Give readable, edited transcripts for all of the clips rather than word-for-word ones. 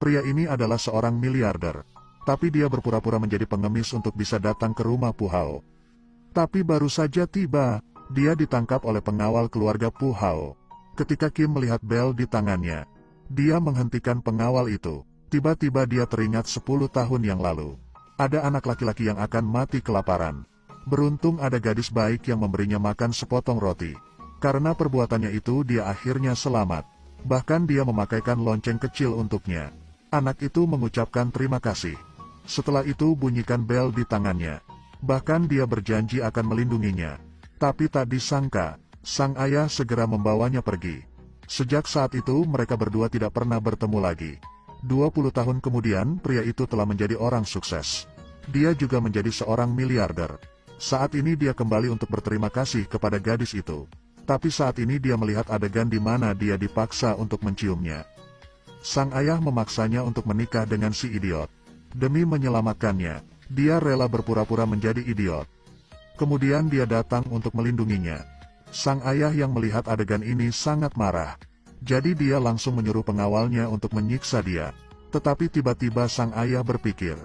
Pria ini adalah seorang miliarder. Tapi dia berpura-pura menjadi pengemis untuk bisa datang ke rumah Pu Hao. Tapi baru saja tiba, dia ditangkap oleh pengawal keluarga Pu Hao. Ketika Kim melihat bel di tangannya, dia menghentikan pengawal itu. Tiba-tiba dia teringat 10 tahun yang lalu. Ada anak laki-laki yang akan mati kelaparan. Beruntung ada gadis baik yang memberinya makan sepotong roti. Karena perbuatannya itu dia akhirnya selamat. Bahkan dia memakaikan lonceng kecil untuknya. Anak itu mengucapkan terima kasih. Setelah itu bunyikan bel di tangannya. Bahkan dia berjanji akan melindunginya. Tapi tak disangka, sang ayah segera membawanya pergi. Sejak saat itu mereka berdua tidak pernah bertemu lagi. 20 tahun kemudian pria itu telah menjadi orang sukses. Dia juga menjadi seorang miliarder. Saat ini dia kembali untuk berterima kasih kepada gadis itu. Tapi saat ini dia melihat adegan di mana dia dipaksa untuk menciumnya. Sang ayah memaksanya untuk menikah dengan si idiot. Demi menyelamatkannya, dia rela berpura-pura menjadi idiot. Kemudian dia datang untuk melindunginya. Sang ayah yang melihat adegan ini sangat marah. Jadi dia langsung menyuruh pengawalnya untuk menyiksa dia. Tetapi tiba-tiba sang ayah berpikir,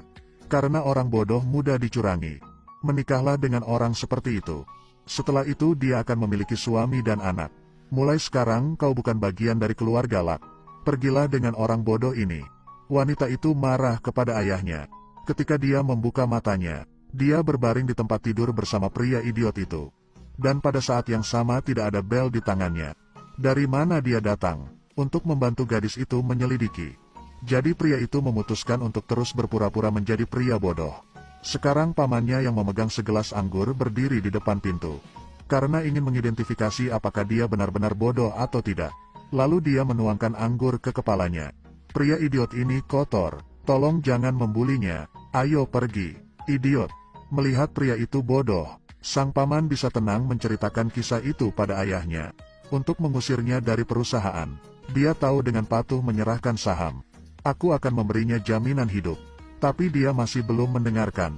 karena orang bodoh mudah dicurangi. Menikahlah dengan orang seperti itu. Setelah itu dia akan memiliki suami dan anak. Mulai sekarang kau bukan bagian dari keluarga Lak. Pergilah dengan orang bodoh ini. Wanita itu marah kepada ayahnya. Ketika dia membuka matanya, dia berbaring di tempat tidur bersama pria idiot itu. Dan pada saat yang sama tidak ada bel di tangannya. Dari mana dia datang? Untuk membantu gadis itu menyelidiki. Jadi pria itu memutuskan untuk terus berpura-pura menjadi pria bodoh. Sekarang pamannya yang memegang segelas anggur berdiri di depan pintu. Karena ingin mengidentifikasi apakah dia benar-benar bodoh atau tidak. Lalu dia menuangkan anggur ke kepalanya. Pria idiot ini kotor, tolong jangan membulinya, ayo pergi, idiot. Melihat pria itu bodoh, sang paman bisa tenang menceritakan kisah itu pada ayahnya. Untuk mengusirnya dari perusahaan, dia tahu dengan patuh menyerahkan saham. Aku akan memberinya jaminan hidup. Tapi dia masih belum mendengarkan.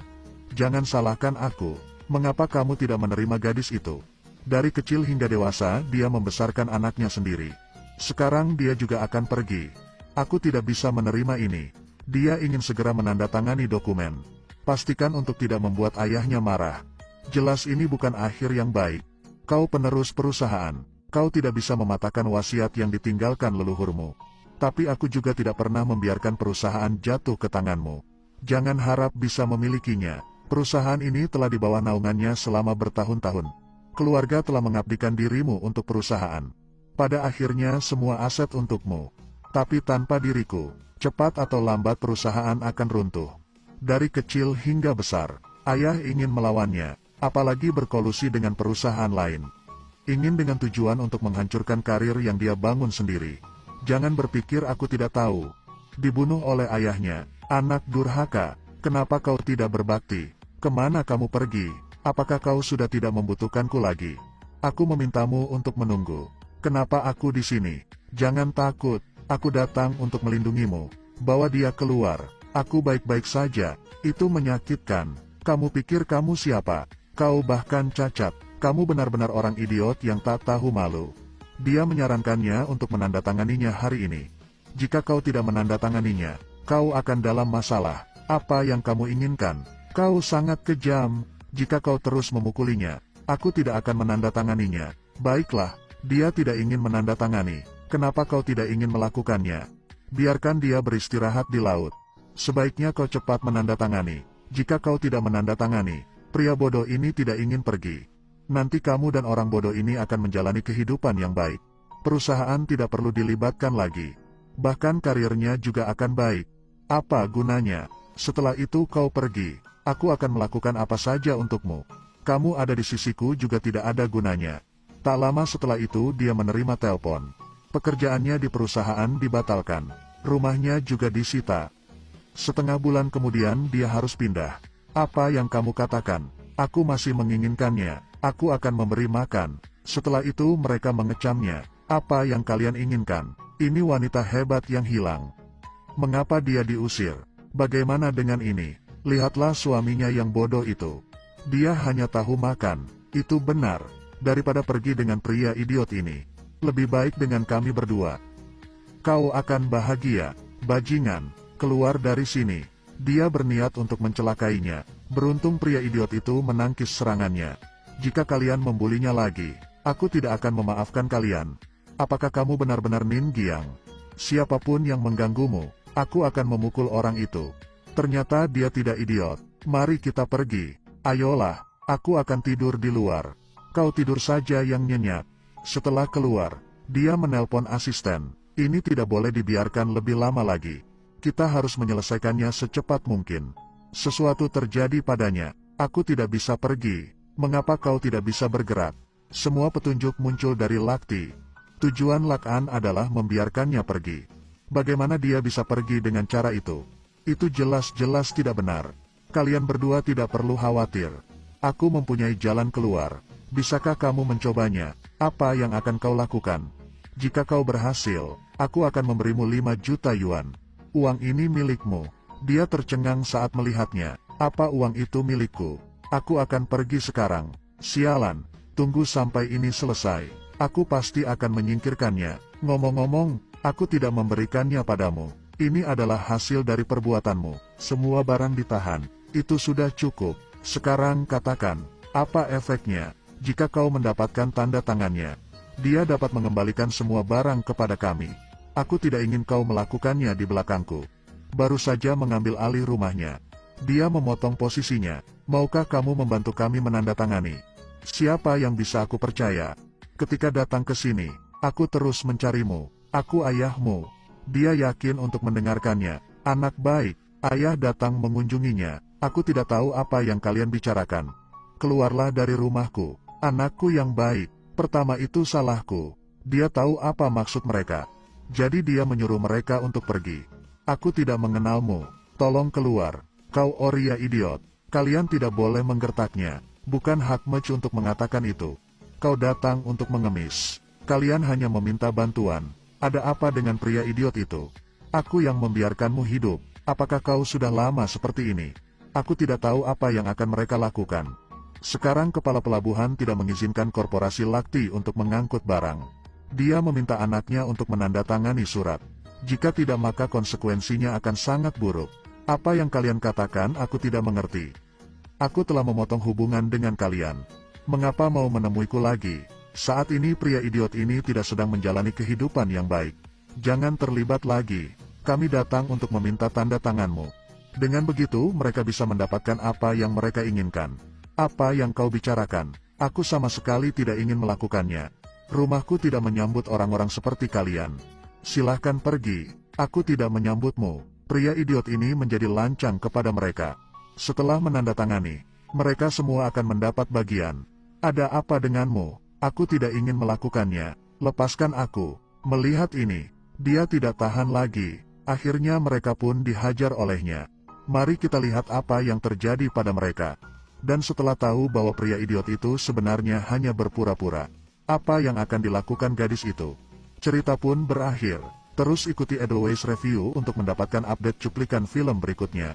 Jangan salahkan aku, mengapa kamu tidak menerima gadis itu? Dari kecil hingga dewasa dia membesarkan anaknya sendiri. Sekarang dia juga akan pergi. Aku tidak bisa menerima ini. Dia ingin segera menandatangani dokumen. Pastikan untuk tidak membuat ayahnya marah. Jelas ini bukan akhir yang baik. Kau penerus perusahaan. Kau tidak bisa mematahkan wasiat yang ditinggalkan leluhurmu. Tapi aku juga tidak pernah membiarkan perusahaan jatuh ke tanganmu. Jangan harap bisa memilikinya. Perusahaan ini telah di bawah naungannya selama bertahun-tahun. Keluarga telah mengabdikan dirimu untuk perusahaan. Pada akhirnya semua aset untukmu. Tapi tanpa diriku, cepat atau lambat perusahaan akan runtuh. Dari kecil hingga besar, ayah ingin melawannya, apalagi berkolusi dengan perusahaan lain. Ingin dengan tujuan untuk menghancurkan karir yang dia bangun sendiri. Jangan berpikir aku tidak tahu. Dibunuh oleh ayahnya, anak durhaka. Kenapa kau tidak berbakti? Kemana kamu pergi? Apakah kau sudah tidak membutuhkanku lagi? Aku memintamu untuk menunggu. Kenapa aku di sini? Jangan takut, aku datang untuk melindungimu. Bawa dia keluar. Aku baik-baik saja. Itu menyakitkan. Kamu pikir kamu siapa? Kau bahkan cacat. Kamu benar-benar orang idiot yang tak tahu malu. Dia menyarankannya untuk menandatanganinya hari ini. Jika kau tidak menandatanganinya, kau akan dalam masalah. Apa yang kamu inginkan? Kau sangat kejam. Jika kau terus memukulinya, aku tidak akan menandatanganinya. Baiklah, dia tidak ingin menandatangani. Kenapa kau tidak ingin melakukannya? Biarkan dia beristirahat di laut. Sebaiknya kau cepat menandatangani. Jika kau tidak menandatangani, pria bodoh ini tidak ingin pergi. Nanti kamu dan orang bodoh ini akan menjalani kehidupan yang baik. Perusahaan tidak perlu dilibatkan lagi. Bahkan karirnya juga akan baik. Apa gunanya? Setelah itu kau pergi. Aku akan melakukan apa saja untukmu. Kamu ada di sisiku juga tidak ada gunanya. Tak lama setelah itu dia menerima telepon. Pekerjaannya di perusahaan dibatalkan. Rumahnya juga disita. Setengah bulan kemudian dia harus pindah. Apa yang kamu katakan? Aku masih menginginkannya. Aku akan memberi makan. Setelah itu mereka mengecamnya. Apa yang kalian inginkan? Ini wanita hebat yang hilang. Mengapa dia diusir? Bagaimana dengan ini? Lihatlah suaminya yang bodoh itu. Dia hanya tahu makan. Itu benar. Daripada pergi dengan pria idiot ini. Lebih baik dengan kami berdua. Kau akan bahagia. Bajingan, keluar dari sini. Dia berniat untuk mencelakainya. Beruntung pria idiot itu menangkis serangannya. Jika kalian membulinya lagi, aku tidak akan memaafkan kalian. Apakah kamu benar-benar Nin Giang? Siapapun yang mengganggumu, aku akan memukul orang itu. Ternyata dia tidak idiot. Mari kita pergi. Ayolah, aku akan tidur di luar. Kau tidur saja yang nyenyak. Setelah keluar, dia menelpon asisten. Ini tidak boleh dibiarkan lebih lama lagi. Kita harus menyelesaikannya secepat mungkin. Sesuatu terjadi padanya. Aku tidak bisa pergi. Mengapa kau tidak bisa bergerak? Semua petunjuk muncul dari Lakti. Tujuan Lak-an adalah membiarkannya pergi. Bagaimana dia bisa pergi dengan cara itu? Itu jelas-jelas tidak benar. Kalian berdua tidak perlu khawatir. Aku mempunyai jalan keluar. Bisakah kamu mencobanya? Apa yang akan kau lakukan? Jika kau berhasil, aku akan memberimu 5 juta yuan. Uang ini milikmu. Dia tercengang saat melihatnya. Apa uang itu milikku? Aku akan pergi sekarang. Sialan, tunggu sampai ini selesai. Aku pasti akan menyingkirkannya. Ngomong-ngomong, aku tidak memberikannya padamu. Ini adalah hasil dari perbuatanmu. Semua barang ditahan. Itu sudah cukup. Sekarang katakan, apa efeknya jika kau mendapatkan tanda tangannya? Dia dapat mengembalikan semua barang kepada kami. Aku tidak ingin kau melakukannya di belakangku. Baru saja mengambil alih rumahnya. Dia memotong posisinya. Maukah kamu membantu kami menandatangani? Siapa yang bisa aku percaya? Ketika datang ke sini, aku terus mencarimu. Aku ayahmu. Dia yakin untuk mendengarkannya. Anak baik, ayah datang mengunjunginya. Aku tidak tahu apa yang kalian bicarakan. Keluarlah dari rumahku. Anakku yang baik. Pertama itu salahku. Dia tahu apa maksud mereka. Jadi dia menyuruh mereka untuk pergi. Aku tidak mengenalmu. Tolong keluar. Kau Oria idiot. Kalian tidak boleh menggertaknya. Bukan hak Mech untuk mengatakan itu. Kau datang untuk mengemis. Kalian hanya meminta bantuan. Ada apa dengan pria idiot itu? Aku yang membiarkanmu hidup. Apakah kau sudah lama seperti ini? Aku tidak tahu apa yang akan mereka lakukan. Sekarang kepala pelabuhan tidak mengizinkan korporasi Lakti untuk mengangkut barang. Dia meminta anaknya untuk menandatangani surat. Jika tidak maka konsekuensinya akan sangat buruk. Apa yang kalian katakan aku tidak mengerti. Aku telah memotong hubungan dengan kalian. Mengapa mau menemuiku lagi? Saat ini pria idiot ini tidak sedang menjalani kehidupan yang baik. Jangan terlibat lagi. Kami datang untuk meminta tanda tanganmu. Dengan begitu mereka bisa mendapatkan apa yang mereka inginkan. Apa yang kau bicarakan? Aku sama sekali tidak ingin melakukannya. Rumahku tidak menyambut orang-orang seperti kalian. Silahkan pergi. Aku tidak menyambutmu. Pria idiot ini menjadi lancang kepada mereka. Setelah menandatangani, mereka semua akan mendapat bagian. Ada apa denganmu? Aku tidak ingin melakukannya. Lepaskan aku. Melihat ini, dia tidak tahan lagi. Akhirnya mereka pun dihajar olehnya. Mari kita lihat apa yang terjadi pada mereka. Dan setelah tahu bahwa pria idiot itu sebenarnya hanya berpura-pura, apa yang akan dilakukan gadis itu? Cerita pun berakhir. Terus ikuti Edelweiss Review untuk mendapatkan update cuplikan film berikutnya.